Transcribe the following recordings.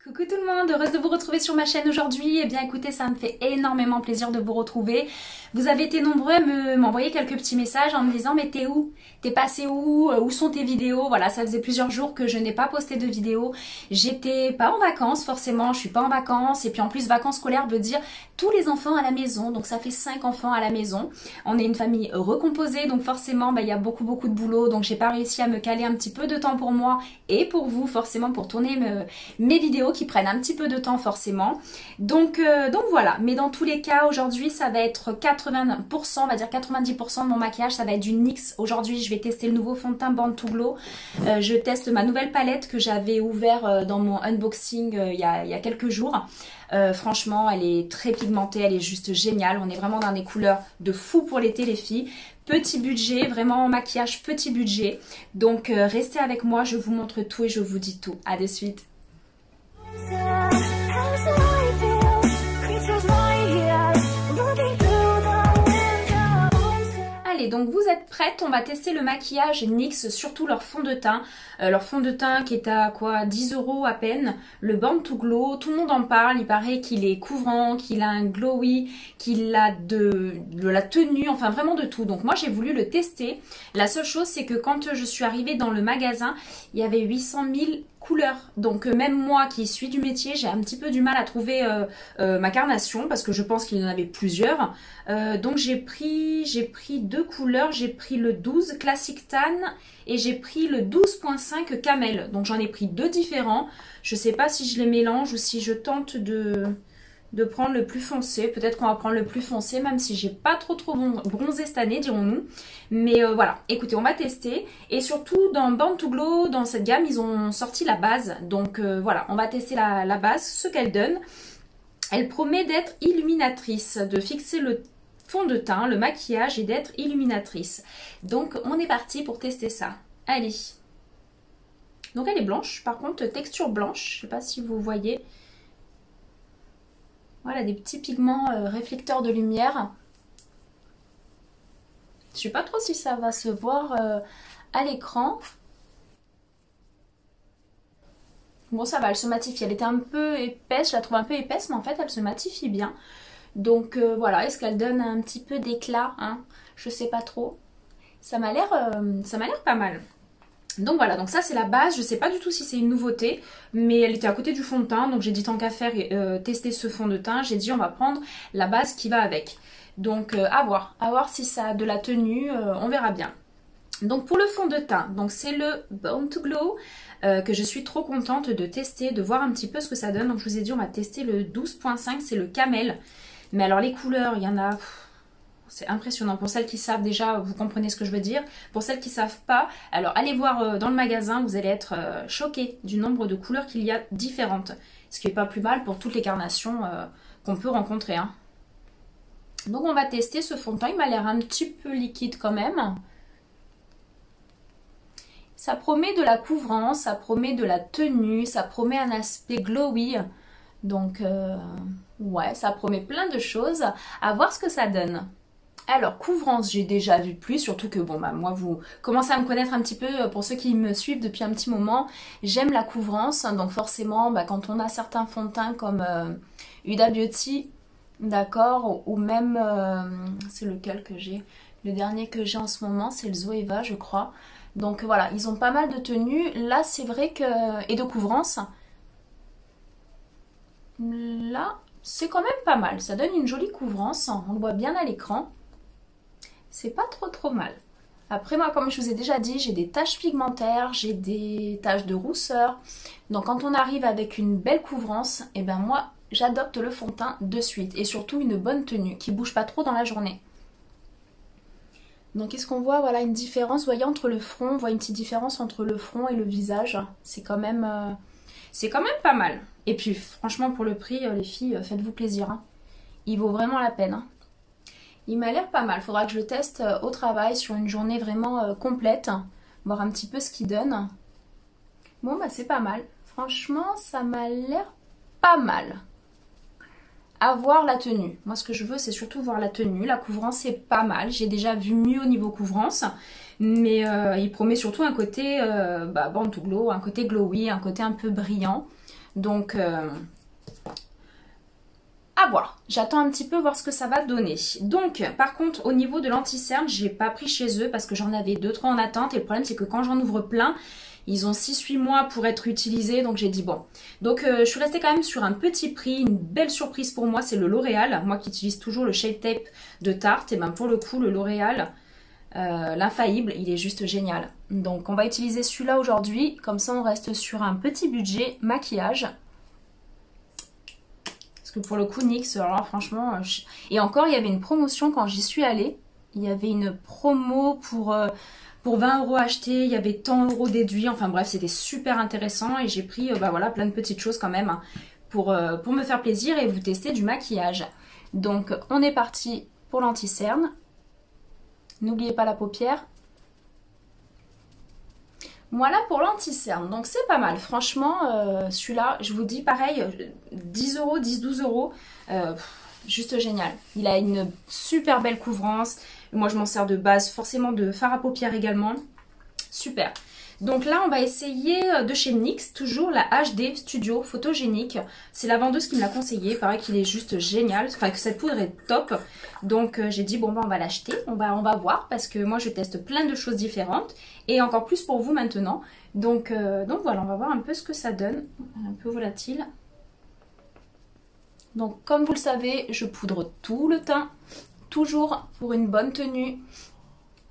Coucou tout le monde, heureuse de vous retrouver sur ma chaîne aujourd'hui. Eh bien écoutez, ça me fait énormément plaisir de vous retrouver. Vous avez été nombreux à m'envoyer quelques petits messages en me disant mais t'es où? T'es passé où? Où sont tes vidéos? Voilà, ça faisait plusieurs jours que je n'ai pas posté de vidéos. J'étais pas en vacances forcément, je suis pas en vacances. Et puis en plus vacances scolaires veut dire tous les enfants à la maison. Donc ça fait 5 enfants à la maison. On est une famille recomposée, donc forcément il y a beaucoup de boulot. Donc j'ai pas réussi à me caler un petit peu de temps pour moi et pour vous forcément pour tourner mes vidéos qui prennent un petit peu de temps forcément. Donc voilà, mais dans tous les cas aujourd'hui ça va être 80%, on va dire 90% de mon maquillage, ça va être du NYX. Aujourd'hui je vais tester le nouveau fond de teint Born to Glow. Je teste ma nouvelle palette que j'avais ouvert dans mon unboxing il y a quelques jours. Franchement elle est très pigmentée, elle est juste géniale. On est vraiment dans des couleurs de fou pour l'été les filles. Petit budget, vraiment maquillage petit budget. Donc restez avec moi, je vous montre tout et je vous dis tout. À de suite. Allez, donc vous êtes prêtes, on va tester le maquillage NYX, surtout leur fond de teint. Leur fond de teint qui est à quoi 10 € à peine. Le Born to Glow, tout le monde en parle, il paraît qu'il est couvrant, qu'il a un glowy, qu'il a de la tenue, enfin vraiment de tout. Donc moi j'ai voulu le tester. La seule chose c'est que quand je suis arrivée dans le magasin, il y avait 800 000 couleurs. Donc même moi qui suis du métier, j'ai un petit peu du mal à trouver ma carnation parce que je pense qu'il y en avait plusieurs. Donc j'ai pris deux couleurs, j'ai pris le 12 Classic Tan et j'ai pris le 12.5 Camel. Donc j'en ai pris deux différents. Je sais pas si je les mélange ou si je tente de prendre le plus foncé. Peut-être qu'on va prendre le plus foncé, même si j'ai pas trop bronzé cette année, dirons-nous. Mais voilà, écoutez, on va tester. Et surtout, dans Born to Glow, dans cette gamme, ils ont sorti la base. Donc voilà, on va tester la base, ce qu'elle donne. Elle promet d'être illuminatrice, de fixer le fond de teint, le maquillage et d'être illuminatrice. Donc on est parti pour tester ça. Allez. Donc elle est blanche, par contre, texture blanche. Je sais pas si vous voyez. Voilà, des petits pigments réflecteurs de lumière. Je ne sais pas trop si ça va se voir à l'écran. Bon, ça va, elle se matifie. Elle était un peu épaisse, je la trouve un peu épaisse, mais en fait, elle se matifie bien. Donc voilà, est-ce qu'elle donne un petit peu d'éclat, hein? Je sais pas trop. Ça m'a l'air pas mal. Donc voilà, donc ça c'est la base, je sais pas du tout si c'est une nouveauté, mais elle était à côté du fond de teint, donc j'ai dit tant qu'à faire tester ce fond de teint, j'ai dit on va prendre la base qui va avec. Donc à voir si ça a de la tenue, on verra bien. Donc pour le fond de teint, donc c'est le Born to Glow que je suis trop contente de tester, de voir un petit peu ce que ça donne. Donc je vous ai dit on va tester le 12.5, c'est le Camel. Mais alors les couleurs, il y en a... C'est impressionnant. Pour celles qui savent déjà, vous comprenez ce que je veux dire. Pour celles qui ne savent pas, alors allez voir dans le magasin, vous allez être choqués du nombre de couleurs qu'il y a différentes. Ce qui n'est pas plus mal pour toutes les carnations qu'on peut rencontrer. Hein. Donc on va tester ce fond de teint. Il m'a l'air un petit peu liquide quand même. Ça promet de la couvrance, ça promet de la tenue, ça promet un aspect glowy. Donc ouais, ça promet plein de choses. À voir ce que ça donne. Alors, couvrance, j'ai déjà vu plus, surtout que, bon, bah, moi, vous commencez à me connaître un petit peu, pour ceux qui me suivent depuis un petit moment, j'aime la couvrance, donc forcément, bah, quand on a certains fonds de teint comme Huda Beauty, d'accord, ou même, c'est lequel que j'ai, le dernier que j'ai en ce moment, c'est le Zoeva, je crois, donc voilà, ils ont pas mal de tenues, là, c'est vrai que, et de couvrance, là, c'est quand même pas mal, ça donne une jolie couvrance, on le voit bien à l'écran. C'est pas trop mal. Après moi, comme je vous ai déjà dit, j'ai des taches pigmentaires, j'ai des taches de rousseur. Donc quand on arrive avec une belle couvrance, et ben moi j'adopte le fond de teint de suite. Et surtout une bonne tenue qui bouge pas trop dans la journée. Donc qu'est-ce qu'on voit? Voilà une différence, vous voyez entre le front, on voit une petite différence entre le front et le visage. C'est quand même pas mal. Et puis franchement pour le prix, les filles, faites-vous plaisir. Hein. Il vaut vraiment la peine. Hein. Il m'a l'air pas mal, faudra que je le teste au travail sur une journée vraiment complète, voir un petit peu ce qu'il donne. Bon bah c'est pas mal, franchement ça m'a l'air pas mal. À voir la tenue, moi ce que je veux c'est surtout voir la tenue, la couvrance c'est pas mal, j'ai déjà vu mieux au niveau couvrance, mais il promet surtout un côté Born to Glow, un côté glowy, un côté un peu brillant. Donc, à voir. J'attends un petit peu voir ce que ça va donner. Donc, par contre, au niveau de l'anti-cerne, j'ai pas pris chez eux parce que j'en avais 2-3 en attente. Et le problème, c'est que quand j'en ouvre plein, ils ont 6-8 mois pour être utilisés. Donc, j'ai dit bon. Donc, je suis restée quand même sur un petit prix. Une belle surprise pour moi, c'est le L'Oréal. Moi qui utilise toujours le Shape Tape de Tarte. Et ben pour le coup, le L'Oréal, l'infaillible, il est juste génial. Donc, on va utiliser celui-là aujourd'hui. Comme ça, on reste sur un petit budget maquillage. Pour le coup NYX, alors franchement et encore il y avait une promotion quand j'y suis allée, il y avait une promo pour 20 € achetés, il y avait tant euros déduits, enfin bref c'était super intéressant et j'ai pris bah voilà plein de petites choses quand même hein, pour me faire plaisir et vous tester du maquillage. Donc on est parti pour l'anti-cerne, n'oubliez pas la paupière. Voilà pour l'anti-cerne, donc c'est pas mal, franchement, celui-là, je vous dis pareil, 10 €, 10-12 €, juste génial. Il a une super belle couvrance, moi je m'en sers de base, forcément de fard à paupières également, super. Donc là on va essayer de chez NYX, toujours la HD Studio Photogénique. C'est la vendeuse qui me l'a conseillé, il paraît qu'il est juste génial, enfin que cette poudre est top. Donc j'ai dit bon bah on va l'acheter, on va voir parce que moi je teste plein de choses différentes et encore plus pour vous maintenant. Donc voilà, on va voir un peu ce que ça donne, un peu volatile. Donc comme vous le savez, je poudre tout le teint, toujours pour une bonne tenue.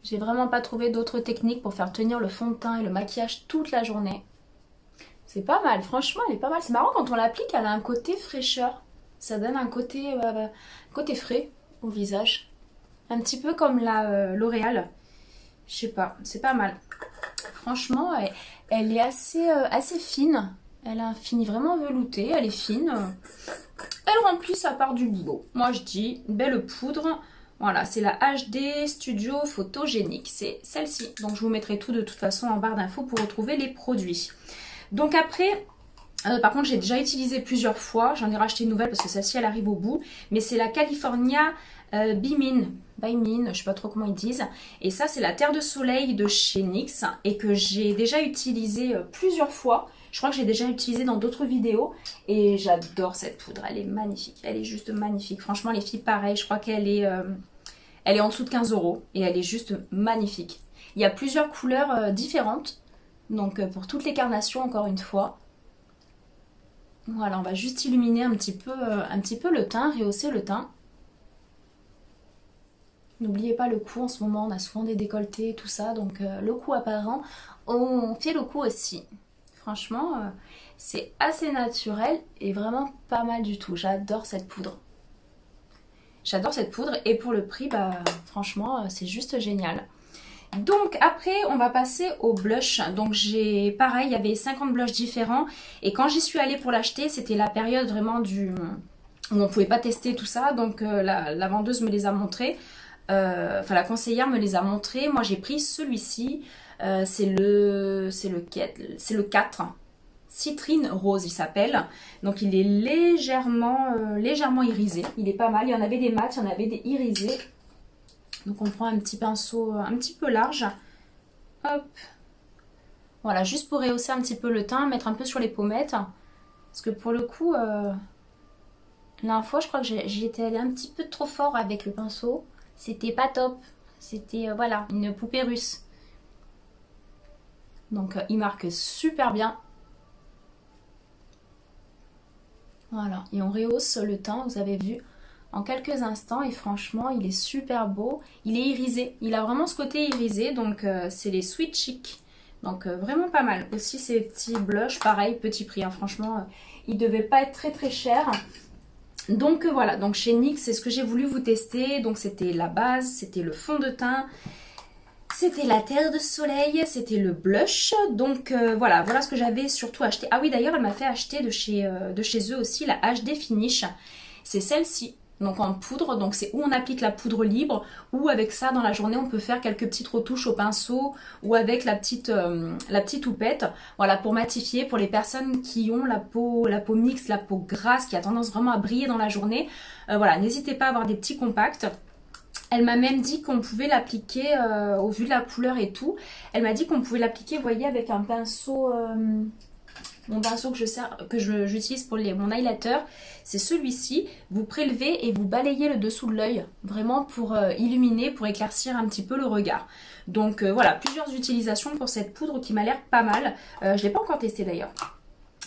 J'ai vraiment pas trouvé d'autres techniques pour faire tenir le fond de teint et le maquillage toute la journée. C'est pas mal, franchement elle est pas mal. C'est marrant quand on l'applique, elle a un côté fraîcheur. Ça donne un côté frais au visage. Un petit peu comme la L'Oréal. Je sais pas, c'est pas mal. Franchement, elle est assez fine. Elle a un fini vraiment velouté, elle est fine. Elle remplit sa part du boulot. Moi je dis, belle poudre. Voilà, c'est la HD Studio Photogénique, c'est celle-ci. Donc je vous mettrai tout de toute façon en barre d'infos pour retrouver les produits. Donc après, par contre j'ai déjà utilisé plusieurs fois, j'en ai racheté une nouvelle parce que celle-ci elle arrive au bout. Mais c'est la California By Min, je sais pas trop comment ils disent. Et ça c'est la Terre de Soleil de chez NYX et que j'ai déjà utilisé plusieurs fois. Je crois que j'ai déjà utilisé dans d'autres vidéos et j'adore cette poudre, elle est magnifique, elle est juste magnifique. Franchement les filles pareil, je crois qu'elle est, elle est en dessous de 15 € et elle est juste magnifique. Il y a plusieurs couleurs différentes, donc pour toutes les carnations encore une fois. Voilà, on va juste illuminer un petit peu le teint, rehausser le teint. N'oubliez pas le cou, en ce moment on a souvent des décolletés et tout ça, donc le cou apparent, on fait le cou aussi. Franchement, c'est assez naturel et vraiment pas mal du tout. J'adore cette poudre. J'adore cette poudre et pour le prix, bah franchement, c'est juste génial. Donc après, on va passer au blush. Donc j'ai, pareil, il y avait 50 blushs différents. Et quand j'y suis allée pour l'acheter, c'était la période vraiment où on pouvait pas tester tout ça. Donc la vendeuse me les a montrés. Enfin la conseillère me les a montrés. Moi j'ai pris celui-ci. C'est le 4, Citrine Rose il s'appelle. Donc il est légèrement irisé. Il est pas mal, il y en avait des mats, il y en avait des irisés. Donc on prend un petit pinceau un petit peu large. Hop. Voilà, juste pour rehausser un petit peu le teint, mettre un peu sur les pommettes. Parce que pour le coup, la dernière fois je crois que j'y étais allée un petit peu trop fort avec le pinceau. C'était pas top. C'était voilà, une poupée russe. Donc il marque super bien. Voilà, et on rehausse le teint, vous avez vu, en quelques instants. Et franchement, il est super beau. Il est irisé, il a vraiment ce côté irisé. Donc c'est les Sweet Chic. Donc vraiment pas mal. Aussi ces petits blushs, pareil, petit prix. Hein, franchement, ils ne devaient pas être très très chers. Donc voilà, donc chez NYX, c'est ce que j'ai voulu vous tester. Donc c'était la base, c'était le fond de teint. C'était la Terre de Soleil, c'était le blush. Donc voilà ce que j'avais surtout acheté. Ah oui, d'ailleurs, elle m'a fait acheter de chez eux aussi la HD Finish. C'est celle-ci, donc en poudre. Donc c'est où on applique la poudre libre, ou avec ça dans la journée on peut faire quelques petites retouches au pinceau, ou avec la petite houppette. Voilà, pour matifier, pour les personnes qui ont la peau mixte, la peau grasse, qui a tendance vraiment à briller dans la journée. Voilà, n'hésitez pas à avoir des petits compacts. Elle m'a même dit qu'on pouvait l'appliquer, au vu de la couleur et tout, elle m'a dit qu'on pouvait l'appliquer, vous voyez, avec un pinceau, mon pinceau que j'utilise pour mon highlighter, c'est celui-ci. Vous prélevez et vous balayez le dessous de l'œil, vraiment pour illuminer, pour éclaircir un petit peu le regard. Donc voilà, plusieurs utilisations pour cette poudre qui m'a l'air pas mal. Je ne l'ai pas encore testée d'ailleurs.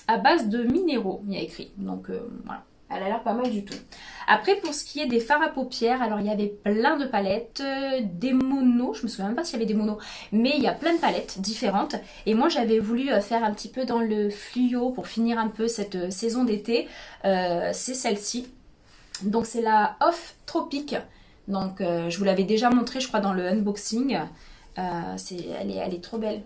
À base de minéraux, il y a écrit. Donc voilà. Elle a l'air pas mal du tout. Après, pour ce qui est des fards à paupières, alors il y avait plein de palettes, des monos, je me souviens même pas s'il y avait des monos, mais il y a plein de palettes différentes. Et moi, j'avais voulu faire un petit peu dans le fluo pour finir un peu cette saison d'été. C'est celle-ci. Donc c'est la Off Tropique. Donc je vous l'avais déjà montré, je crois, dans le unboxing. Elle est trop belle.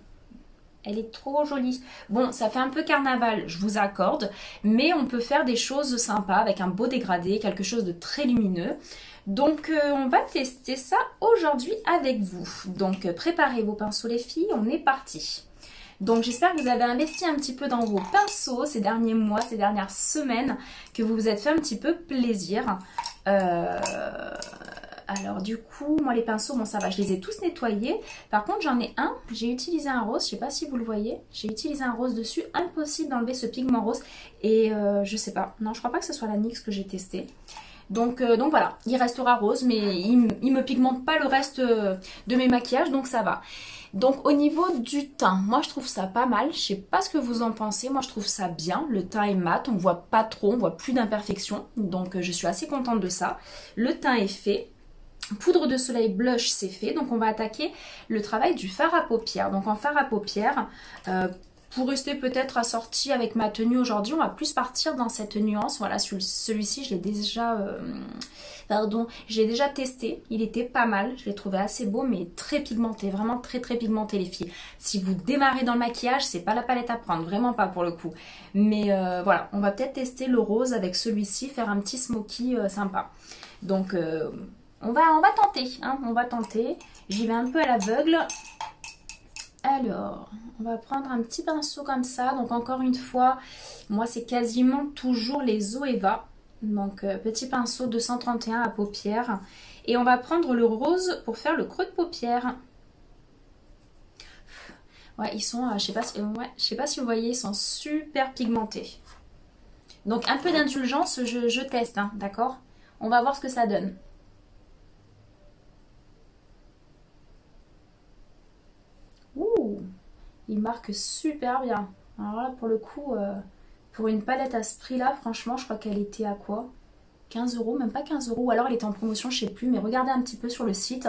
Elle est trop jolie. Bon, ça fait un peu carnaval, je vous accorde, mais on peut faire des choses sympas avec un beau dégradé, quelque chose de très lumineux. Donc, on va tester ça aujourd'hui avec vous. Donc, préparez vos pinceaux les filles, on est parti. Donc, j'espère que vous avez investi un petit peu dans vos pinceaux ces derniers mois, ces dernières semaines, que vous vous êtes fait un petit peu plaisir. Alors du coup, moi les pinceaux, bon ça va, je les ai tous nettoyés. Par contre j'en ai un, j'ai utilisé un rose, je sais pas si vous le voyez. J'ai utilisé un rose dessus, impossible d'enlever ce pigment rose. Et je sais pas, non je crois pas que ce soit la NYX que j'ai testé. Donc voilà, il restera rose, mais il me pigmente pas le reste de mes maquillages, donc ça va. Donc au niveau du teint, moi je trouve ça pas mal, je sais pas ce que vous en pensez, moi je trouve ça bien, le teint est mat, on voit pas trop, on voit plus d'imperfections, donc je suis assez contente de ça. Le teint est fait. Poudre de soleil blush, c'est fait. Donc on va attaquer le travail du fard à paupières. Donc en fard à paupières, pour rester peut-être assorti avec ma tenue aujourd'hui, on va plus partir dans cette nuance. Voilà, celui-ci, je l'ai déjà... je l'ai déjà testé. Il était pas mal. Je l'ai trouvé assez beau, mais très pigmenté. Vraiment très très pigmenté, les filles. Si vous démarrez dans le maquillage, c'est pas la palette à prendre. Vraiment pas pour le coup. Mais voilà, on va peut-être tester le rose avec celui-ci. Faire un petit smoky sympa. Donc... On va tenter, hein, on va tenter. J'y vais un peu à l'aveugle. Alors, on va prendre un petit pinceau comme ça. Donc encore une fois, moi c'est quasiment toujours les Zoeva. Donc petit pinceau 231 à paupières. Et on va prendre le rose pour faire le creux de paupière. Ouais, ils sont, je sais pas si vous voyez, ils sont super pigmentés. Donc un peu d'indulgence, je teste, hein, d'accord? On va voir ce que ça donne. Il marque super bien. Alors là, pour le coup, pour une palette à ce prix-là, franchement, je crois qu'elle était à quoi? 15 €, même pas 15 €. Ou alors elle était en promotion, je sais plus. Mais regardez un petit peu sur le site.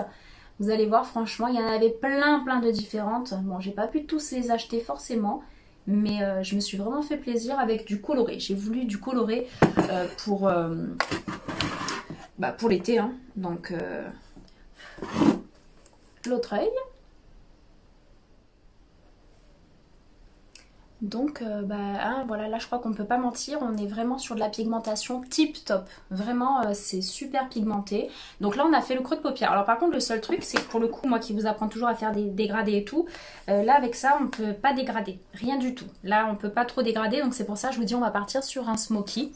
Vous allez voir, franchement, il y en avait plein de différentes. Bon, j'ai pas pu tous les acheter forcément. Mais je me suis vraiment fait plaisir avec du coloré. J'ai voulu du coloré pour l'été. Hein. Donc, l'autre œil. Donc voilà, là je crois qu'on ne peut pas mentir, on est vraiment sur de la pigmentation tip top. Vraiment c'est super pigmenté. Donc là on a fait le creux de paupière. Alors par contre le seul truc c'est que pour le coup, moi qui vous apprends toujours à faire des dégradés et tout, là avec ça on ne peut pas dégrader, rien du tout. Là on ne peut pas trop dégrader, donc c'est pour ça que je vous dis on va partir sur un smoky.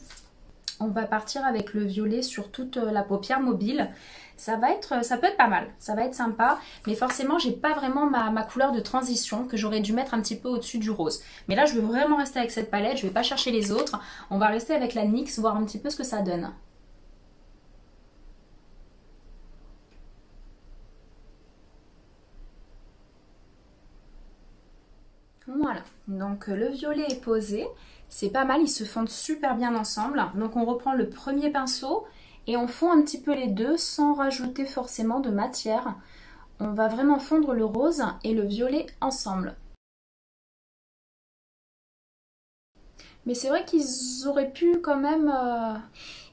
On va partir avec le violet sur toute la paupière mobile. Ça peut être pas mal, ça va être sympa. Mais forcément, j'ai pas vraiment ma couleur de transition que j'aurais dû mettre un petit peu au-dessus du rose. Mais là, je veux vraiment rester avec cette palette. Je vais pas chercher les autres. On va rester avec la NYX, voir un petit peu ce que ça donne. Voilà, donc le violet est posé. C'est pas mal, ils se fondent super bien ensemble. Donc on reprend le premier pinceau et on fond un petit peu les deux sans rajouter forcément de matière. On va vraiment fondre le rose et le violet ensemble. Mais c'est vrai qu'ils auraient pu quand même...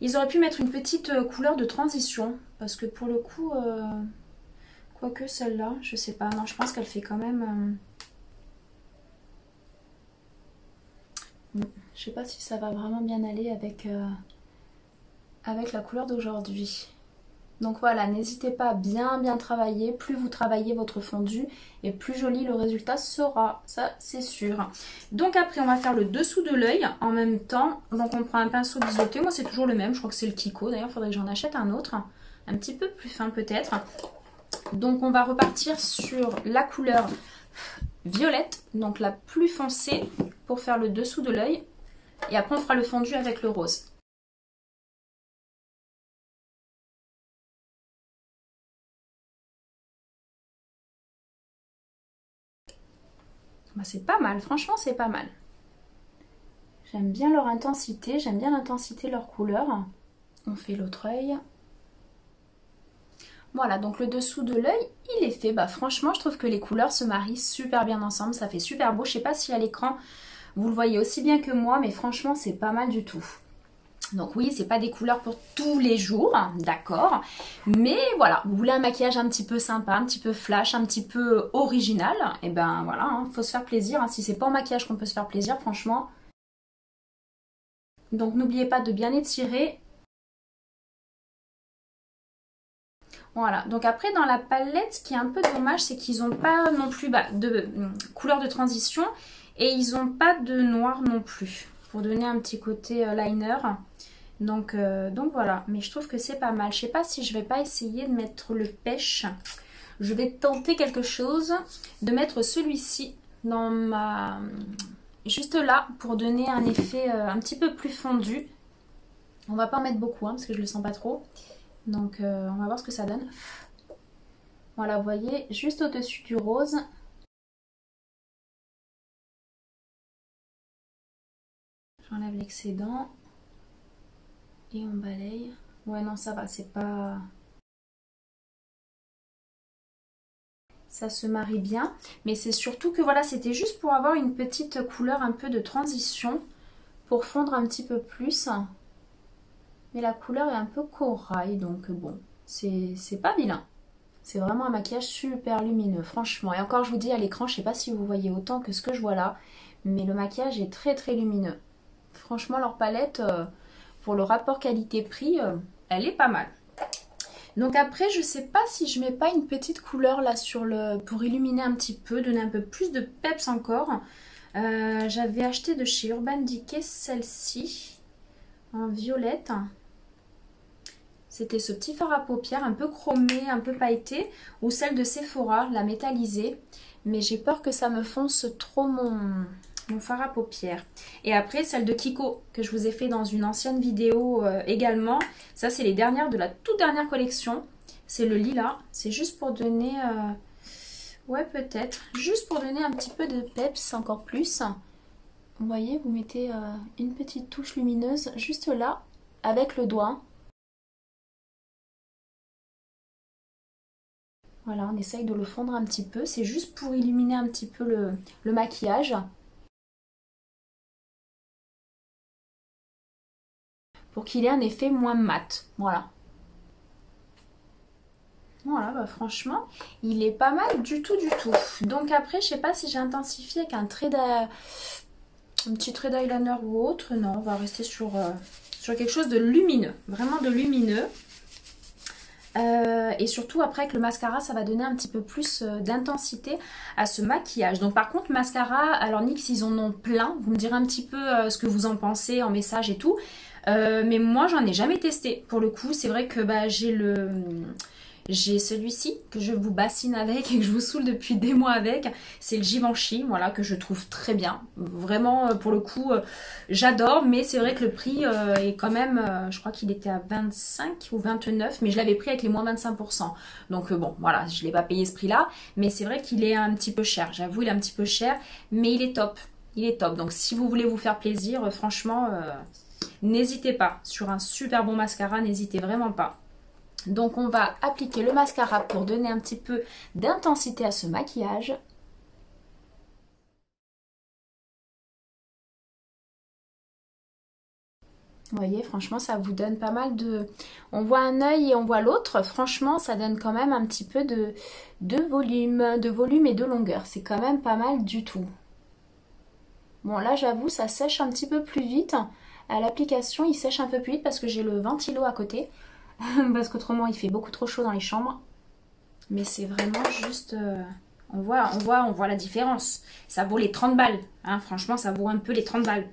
ils auraient pu mettre une petite couleur de transition. Parce que pour le coup... quoique celle-là, je sais pas. Non, je pense qu'elle fait quand même... Je sais pas si ça va vraiment bien aller avec la couleur d'aujourd'hui. Donc voilà, n'hésitez pas à bien travailler. Plus vous travaillez votre fondu et plus joli le résultat sera. Ça, c'est sûr. Donc après, on va faire le dessous de l'œil en même temps. Donc on prend un pinceau biseauté. Moi, c'est toujours le même. Je crois que c'est le Kiko. D'ailleurs, il faudrait que j'en achète un autre. Un petit peu plus fin peut-être. Donc on va repartir sur la couleur violette, donc la plus foncée pour faire le dessous de l'œil. Et après on fera le fondu avec le rose. Bah, c'est pas mal, franchement c'est pas mal. J'aime bien leur intensité, j'aime bien l'intensité de leur couleur. On fait l'autre œil. Voilà, donc le dessous de l'œil, il est fait. Bah franchement, je trouve que les couleurs se marient super bien ensemble. Ça fait super beau. Je sais pas si à l'écran, vous le voyez aussi bien que moi, mais franchement, c'est pas mal du tout. Donc oui, c'est pas des couleurs pour tous les jours, d'accord. Mais voilà, vous voulez un maquillage un petit peu sympa, un petit peu flash, un petit peu original. Et ben voilà, hein, faut se faire plaisir. Hein. Si c'est pas en maquillage qu'on peut se faire plaisir, franchement. Donc n'oubliez pas de bien étirer. Voilà, donc après dans la palette, ce qui est un peu dommage, c'est qu'ils n'ont pas non plus de couleur de transition et ils n'ont pas de noir non plus, pour donner un petit côté liner. Donc voilà, mais je trouve que c'est pas mal. Je sais pas si je vais pas essayer de mettre le pêche. Je vais tenter quelque chose, de mettre celui-ci dans ma... juste là, pour donner un effet un petit peu plus fondu. On va pas en mettre beaucoup, hein, parce que je le sens pas trop. Donc on va voir ce que ça donne. Voilà, vous voyez, juste au-dessus du rose. J'enlève l'excédent. Et on balaye. Ouais, non, ça va, c'est pas... Ça se marie bien. Mais c'est surtout que voilà, c'était juste pour avoir une petite couleur un peu de transition. Pour fondre un petit peu plus. Mais la couleur est un peu corail, donc bon, c'est pas vilain. C'est vraiment un maquillage super lumineux, franchement. Et encore, je vous dis, à l'écran, je sais pas si vous voyez autant que ce que je vois là, mais le maquillage est très très lumineux. Franchement, leur palette, pour le rapport qualité-prix, elle est pas mal. Donc après, je sais pas si je mets pas une petite couleur là sur le pour illuminer un petit peu, donner un peu plus de peps encore. J'avais acheté de chez Urban Decay celle-ci, en violette. C'était ce petit fard à paupières un peu chromé, un peu pailleté, ou celle de Sephora, la métallisée. Mais j'ai peur que ça me fonce trop mon fard à paupières. Et après, celle de Kiko, que je vous ai fait dans une ancienne vidéo également. Ça, c'est les dernières de la toute dernière collection. C'est le lilas. C'est juste pour donner... ouais, peut-être. Juste pour donner un petit peu de peps encore plus. Vous voyez, vous mettez une petite touche lumineuse juste là, avec le doigt. Voilà, on essaye de le fondre un petit peu. C'est juste pour illuminer un petit peu le maquillage. Pour qu'il ait un effet moins mat. Voilà. Voilà, bah franchement, il est pas mal du tout, du tout. Donc après, je sais pas si j'ai intensifié avec un petit trait d'eyeliner ou autre. Non, on va rester sur quelque chose de lumineux. Vraiment de lumineux. Et surtout après avec le mascara ça va donner un petit peu plus d'intensité à ce maquillage. Donc par contre mascara, alors NYX ils en ont plein, vous me direz un petit peu ce que vous en pensez en message et tout. Mais moi j'en ai jamais testé pour le coup. C'est vrai que j'ai celui-ci que je vous bassine avec et que je vous saoule depuis des mois avec. C'est le Givenchy, voilà, que je trouve très bien. Vraiment, pour le coup, j'adore. Mais c'est vrai que le prix est quand même... je crois qu'il était à 25 ou 29. Mais je l'avais pris avec les moins 25%. Donc bon, voilà, je ne l'ai pas payé ce prix-là. Mais c'est vrai qu'il est un petit peu cher. J'avoue, il est un petit peu cher. Mais il est top. Il est top. Donc si vous voulez vous faire plaisir, franchement, n'hésitez pas. Sur un super bon mascara, n'hésitez vraiment pas. Donc on va appliquer le mascara pour donner un petit peu d'intensité à ce maquillage. Vous voyez, franchement, ça vous donne pas mal de... On voit un œil et on voit l'autre. Franchement, ça donne quand même un petit peu de volume et de longueur. C'est quand même pas mal du tout. Bon, là, j'avoue, ça sèche un petit peu plus vite. À l'application, il sèche un peu plus vite parce que j'ai le ventilo à côté. Parce qu'autrement il fait beaucoup trop chaud dans les chambres. Mais c'est vraiment juste... on voit la différence. Ça vaut les 30 balles. Hein, franchement, ça vaut un peu les 30 balles.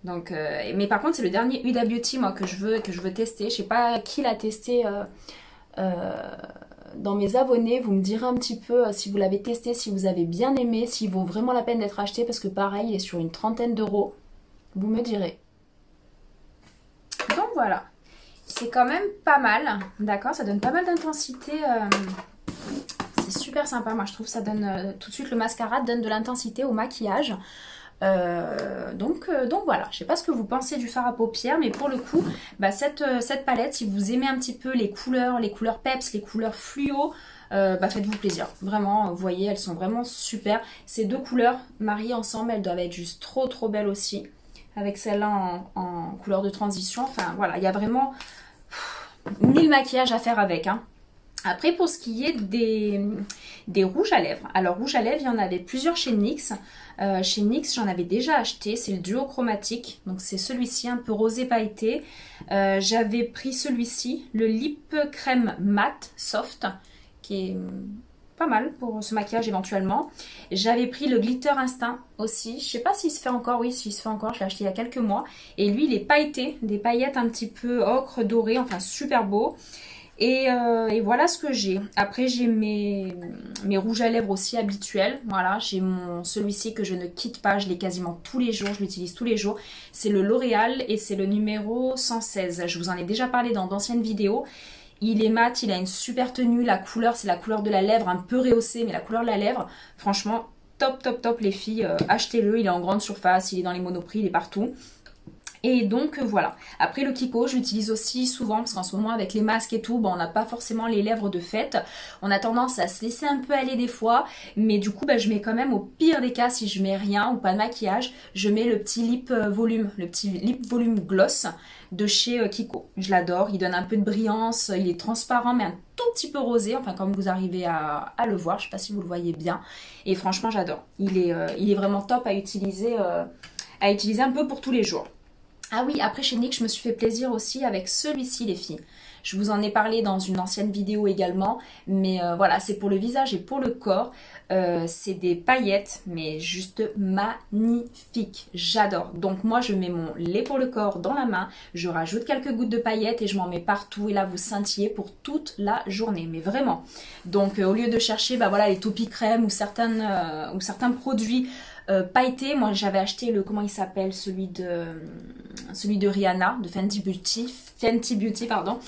Donc, mais par contre, c'est le dernier Huda Beauty moi, que je veux tester. Je sais pas qui l'a testé dans mes abonnés, vous me direz un petit peu si vous l'avez testé, si vous avez bien aimé, s'il vaut vraiment la peine d'être acheté, parce que pareil, il est sur une trentaine d'euros. Vous me direz. Donc voilà, c'est quand même pas mal, d'accord, ça donne pas mal d'intensité. C'est super sympa, moi je trouve, ça donne tout de suite, le mascara donne de l'intensité au maquillage. Donc voilà, je sais pas ce que vous pensez du fard à paupières, mais pour le coup, bah, cette palette, si vous aimez un petit peu les couleurs peps, les couleurs fluo, bah, faites-vous plaisir. Vraiment, vous voyez, elles sont vraiment super. Ces deux couleurs mariées ensemble, elles doivent être juste trop belles aussi. Avec celle-là en couleur de transition. Enfin voilà, il y a vraiment 1000 maquillages à faire avec, hein. Après, pour ce qui est des rouges à lèvres. Alors, rouge à lèvres, il y en avait plusieurs chez NYX. Chez NYX, j'en avais déjà acheté. C'est le duo chromatique. Donc, c'est celui-ci, un peu rosé pailleté. J'avais pris celui-ci, le Lip Crème Matte Soft, qui est pas mal pour ce maquillage éventuellement. J'avais pris le Glitter Instinct aussi. Je sais pas s'il se fait encore. Oui, s'il se fait encore. Je l'ai acheté il y a quelques mois. Et lui, il est pailleté. Des paillettes un petit peu ocre, doré. Enfin, super beau. Et voilà ce que j'ai. Après, j'ai mes rouges à lèvres aussi habituels. Voilà, j'ai celui-ci que je ne quitte pas. Je l'ai quasiment tous les jours. Je l'utilise tous les jours. C'est le L'Oréal et c'est le numéro 116. Je vous en ai déjà parlé dans d'anciennes vidéos. Il est mat, il a une super tenue. La couleur, c'est la couleur de la lèvre, un peu rehaussée, mais la couleur de la lèvre, franchement, top les filles. Achetez-le, il est en grande surface, il est dans les Monoprix, il est partout. Et donc voilà. Après le Kiko, je l'utilise aussi souvent parce qu'en ce moment avec les masques et tout, bon, on n'a pas forcément les lèvres de fête. On a tendance à se laisser un peu aller des fois. Mais du coup, bah, je mets quand même, au pire des cas, si je mets rien ou pas de maquillage, je mets le petit lip volume, le petit lip volume gloss de chez Kiko. Je l'adore, il donne un peu de brillance, il est transparent mais un tout petit peu rosé, enfin comme vous arrivez à le voir, je sais pas si vous le voyez bien. Et franchement, j'adore. Il est vraiment top à utiliser un peu pour tous les jours. Ah oui, après chez NYX, je me suis fait plaisir aussi avec celui-ci, les filles. Je vous en ai parlé dans une ancienne vidéo également, mais voilà, c'est pour le visage et pour le corps. C'est des paillettes, mais juste magnifiques. J'adore. Donc moi, je mets mon lait pour le corps dans la main, je rajoute quelques gouttes de paillettes et je m'en mets partout. Et là, vous scintillez pour toute la journée, mais vraiment. Donc au lieu de chercher bah, voilà, les topi crèmes ou certains produits pailleté, moi j'avais acheté le, comment il s'appelle, celui de Rihanna, de Fenty Beauty, pardon.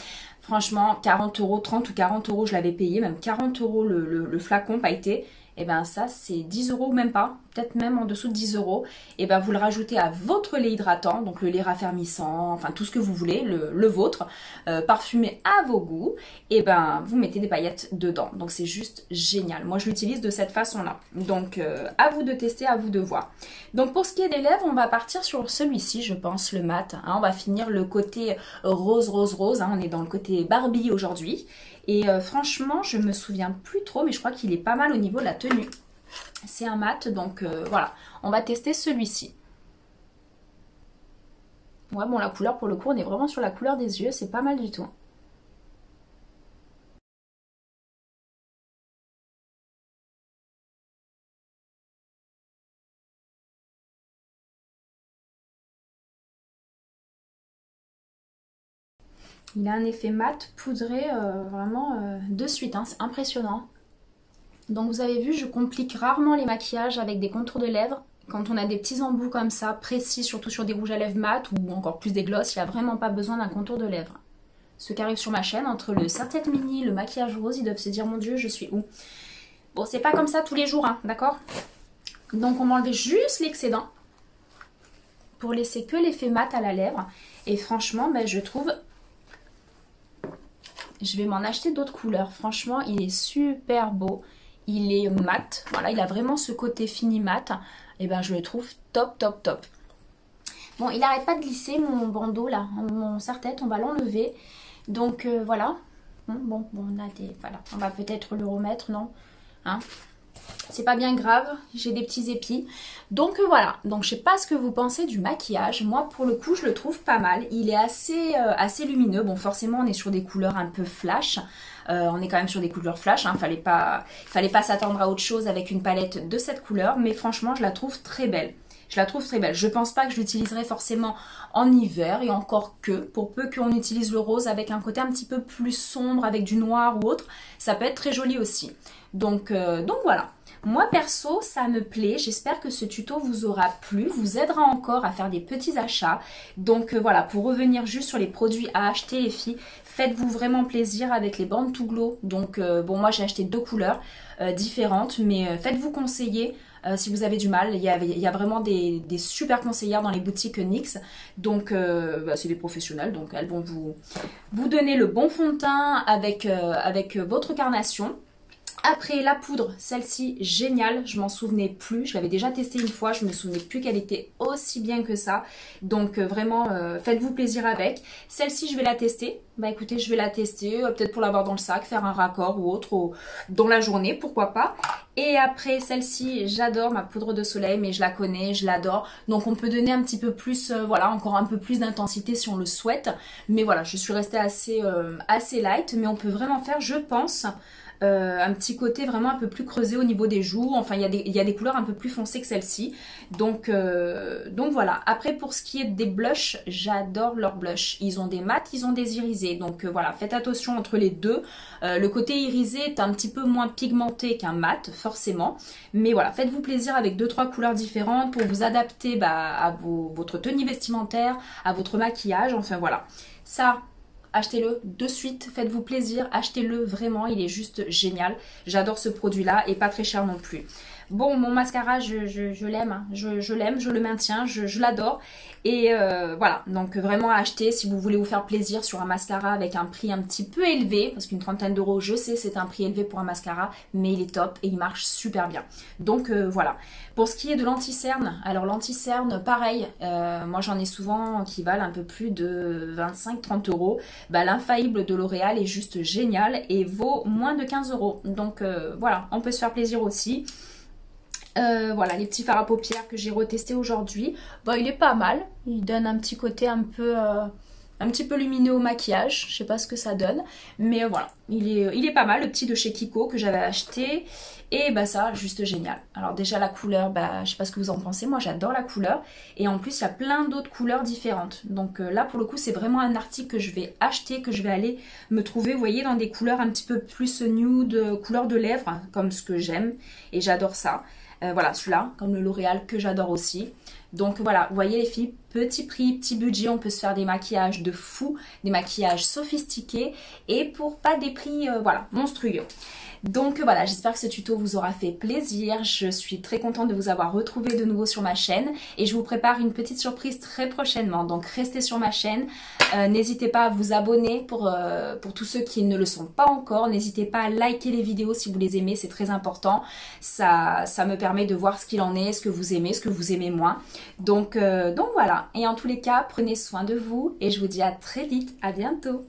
Franchement, 40 euros, 30 ou 40 euros, je l'avais payé, même 40 euros le flacon pailleté. Et ben ça c'est 10 euros ou même pas, peut-être même en dessous de 10 euros. Et ben vous le rajoutez à votre lait hydratant, donc le lait raffermissant, enfin tout ce que vous voulez, le vôtre, parfumé à vos goûts. Et ben vous mettez des paillettes dedans, donc c'est juste génial. Moi je l'utilise de cette façon-là. Donc à vous de tester, à vous de voir. Donc pour ce qui est des lèvres, on va partir sur celui-ci, je pense, le mat. Hein, on va finir le côté rose. Hein, on est dans le côté Barbie aujourd'hui. Et franchement, je me souviens plus trop, mais je crois qu'il est pas mal au niveau de la tenue. C'est un mat, donc voilà. On va tester celui-ci. Ouais, bon, la couleur, pour le coup, on est vraiment sur la couleur des yeux. C'est pas mal du tout. Il a un effet mat, poudré, vraiment de suite, hein, c'est impressionnant. Donc vous avez vu, je complique rarement les maquillages avec des contours de lèvres. Quand on a des petits embouts comme ça, précis, surtout sur des rouges à lèvres mat ou encore plus des glosses, il n'y a vraiment pas besoin d'un contour de lèvres. Ceux qui arrivent sur ma chaîne, entre le serre-tête mini, le maquillage rose, ils doivent se dire, mon Dieu, je suis où? Bon, c'est pas comme ça tous les jours, hein, d'accord? Donc on va enlever juste l'excédent pour laisser que l'effet mat à la lèvre. Et franchement, ben, je trouve... Je vais m'en acheter d'autres couleurs. Franchement, il est super beau. Il est mat. Voilà, il a vraiment ce côté fini mat. Et ben, je le trouve top. Bon, il n'arrête pas de glisser mon bandeau là, mon serre-tête. On va l'enlever. Donc voilà. Bon, on a des... Voilà, on va peut-être le remettre, non? Hein? C'est pas bien grave, j'ai des petits épis. Donc voilà, donc je sais pas ce que vous pensez du maquillage. Moi pour le coup je le trouve pas mal. Il est assez lumineux. Bon forcément on est sur des couleurs un peu flash. On est quand même sur des couleurs flash. Hein. Fallait pas s'attendre à autre chose avec une palette de cette couleur. Mais franchement je la trouve très belle. Je la trouve très belle. Je pense pas que je l'utiliserai forcément en hiver et encore que, pour peu qu'on utilise le rose avec un côté un petit peu plus sombre, avec du noir ou autre, ça peut être très joli aussi. Donc voilà. Moi perso, ça me plaît. J'espère que ce tuto vous aura plu, vous aidera encore à faire des petits achats. Donc voilà, pour revenir juste sur les produits à acheter les filles, faites-vous vraiment plaisir avec les bandes to glow. Donc bon, moi j'ai acheté 2 couleurs différentes, mais faites-vous conseiller. Si vous avez du mal, il y a vraiment des super conseillères dans les boutiques NYX. Donc c'est des professionnels, donc elles vont vous donner le bon fond de teint avec votre carnation. Après la poudre, celle-ci géniale, je m'en souvenais plus, je l'avais déjà testée une fois, je me souvenais plus qu'elle était aussi bien que ça. Donc vraiment faites-vous plaisir avec. Celle-ci je vais la tester, bah écoutez je vais la tester, peut-être pour l'avoir dans le sac, faire un raccord ou autre dans la journée, pourquoi pas. Et après celle-ci, j'adore ma poudre de soleil, mais je la connais, je l'adore. Donc on peut donner un petit peu plus, voilà, encore un peu plus d'intensité si on le souhaite. Mais voilà, je suis restée assez light, mais on peut vraiment faire, je pense, un petit côté vraiment un peu plus creusé au niveau des joues. Enfin, il y a des couleurs un peu plus foncées que celle-ci. Donc voilà. Après, pour ce qui est des blushs, j'adore leurs blushs. Ils ont des mats, ils ont des irisés. Donc voilà, faites attention entre les deux. Le côté irisé est un petit peu moins pigmenté qu'un mat, forcément. Mais voilà, faites-vous plaisir avec 2-3 couleurs différentes pour vous adapter à votre tenue vestimentaire, à votre maquillage. Enfin voilà. Ça, achetez-le de suite, faites-vous plaisir, achetez-le vraiment, il est juste génial. J'adore ce produit-là et pas très cher non plus. Bon, mon mascara, je l'aime, hein. Je l'aime, je le maintiens, je l'adore. Et voilà, donc vraiment à acheter si vous voulez vous faire plaisir sur un mascara avec un prix un petit peu élevé. Parce qu'une trentaine d'euros, je sais, c'est un prix élevé pour un mascara, mais il est top et il marche super bien. Donc voilà. Pour ce qui est de l'anti-cerne, alors l'anti-cerne, pareil, moi j'en ai souvent qui valent un peu plus de 25-30 euros. Bah, l'infaillible de L'Oréal est juste génial et vaut moins de 15 euros. Donc voilà, on peut se faire plaisir aussi. Voilà, les petits fards à paupières que j'ai retesté aujourd'hui. Bon, il est pas mal. Il donne un petit côté un petit peu lumineux au maquillage. Je sais pas ce que ça donne. Mais voilà, il est pas mal. Le petit de chez Kiko que j'avais acheté. Et bah ça, juste génial. Alors déjà la couleur, bah je sais pas ce que vous en pensez. Moi j'adore la couleur. Et en plus il y a plein d'autres couleurs différentes. Donc là pour le coup c'est vraiment un article que je vais acheter, que je vais aller me trouver, vous voyez, dans des couleurs un petit peu plus nude, couleur de lèvres, hein, comme ce que j'aime. Et j'adore ça. Voilà, celui-là, comme le L'Oréal que j'adore aussi. Donc voilà, vous voyez les filles, petit prix, petit budget, on peut se faire des maquillages de fou, des maquillages sophistiqués et pour pas des prix, voilà, monstrueux. Donc voilà, j'espère que ce tuto vous aura fait plaisir. Je suis très contente de vous avoir retrouvé de nouveau sur ma chaîne et je vous prépare une petite surprise très prochainement. Donc restez sur ma chaîne. N'hésitez pas à vous abonner pour tous ceux qui ne le sont pas encore. N'hésitez pas à liker les vidéos si vous les aimez, c'est très important. Ça me permet de voir ce qu'il en est, ce que vous aimez moins. Donc voilà. Et en tous les cas, prenez soin de vous et je vous dis à très vite. À bientôt.